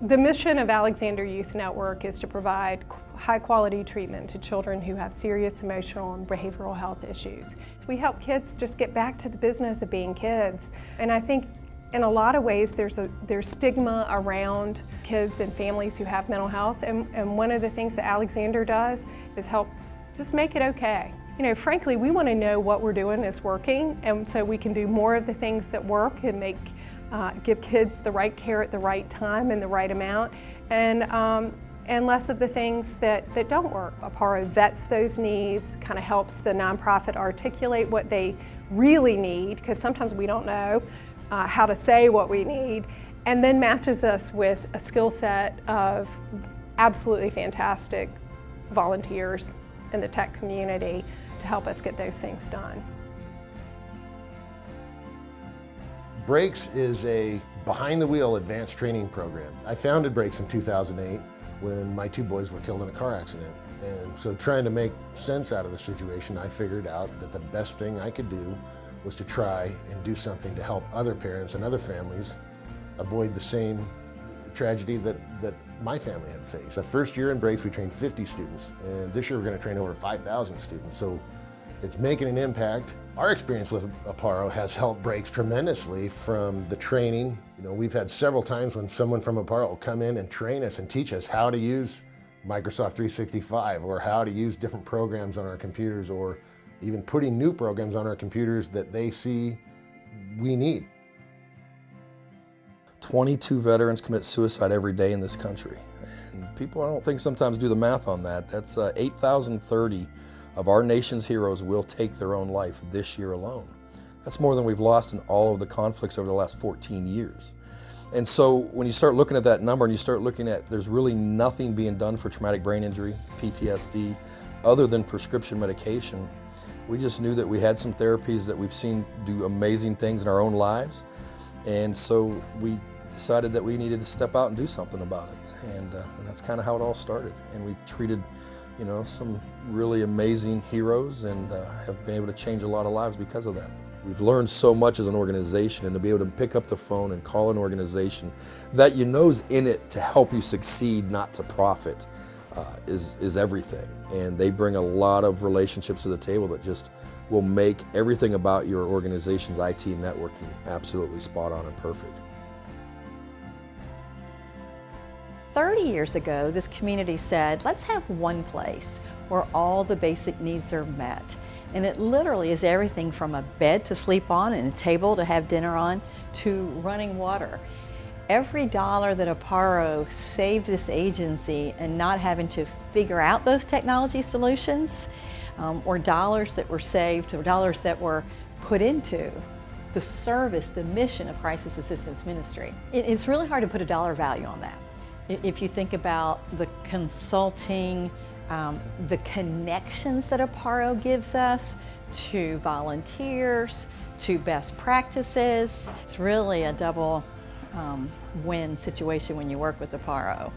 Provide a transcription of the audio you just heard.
The mission of Alexander Youth Network is to provide high-quality treatment to children who have serious emotional and behavioral health issues. So we help kids just get back to the business of being kids. And I think in a lot of ways there's stigma around kids and families who have mental health, and one of the things that Alexander does is help just make it okay. You know, frankly, we want to know what we're doing is working, and so we can do more of the things that work and give kids the right care at the right time and the right amount, and less of the things that don't work. Apparo vets those needs, kind of helps the nonprofit articulate what they really need, because sometimes we don't know how to say what we need, and then matches us with a skill set of absolutely fantastic volunteers in the tech community to help us get those things done. Brakes is a behind-the-wheel advanced training program. I founded Brakes in 2008 when my two boys were killed in a car accident. And so trying to make sense out of the situation, I figured out that the best thing I could do was to try and do something to help other parents and other families avoid the same tragedy that my family had faced. The first year in Brakes we trained 50 students, and this year we're going to train over 5,000 students. So it's making an impact. Our experience with Apparo has helped Brakes tremendously from the training. You know, we've had several times when someone from Apparo will come in and train us and teach us how to use Microsoft 365 or how to use different programs on our computers, or even putting new programs on our computers that they see we need. 22 veterans commit suicide every day in this country. And people, I don't think, sometimes do the math on that. That's 8,030 of our nation's heroes will take their own life this year alone. That's more than we've lost in all of the conflicts over the last 14 years. And so when you start looking at that number and you start looking at there's really nothing being done for traumatic brain injury, PTSD, other than prescription medication, we just knew that we had some therapies that we've seen do amazing things in our own lives. And so we decided that we needed to step out and do something about it. And that's kind of how it all started. And we treated, you know, some really amazing heroes and have been able to change a lot of lives because of that. We've learned so much as an organization, and to be able to pick up the phone and call an organization that you know's in it to help you succeed, not to profit, is everything. And they bring a lot of relationships to the table that just will make everything about your organization's IT and networking absolutely spot on and perfect. 30 years ago, this community said, let's have one place where all the basic needs are met. And it literally is everything from a bed to sleep on and a table to have dinner on to running water. Every dollar that Apparo saved this agency and not having to figure out those technology solutions, or dollars that were saved or dollars that were put into the service, the mission of crisis assistance ministry. It's really hard to put a dollar value on that. If you think about the consulting, the connections that Apparo gives us to volunteers, to best practices, it's really a double win situation when you work with Apparo.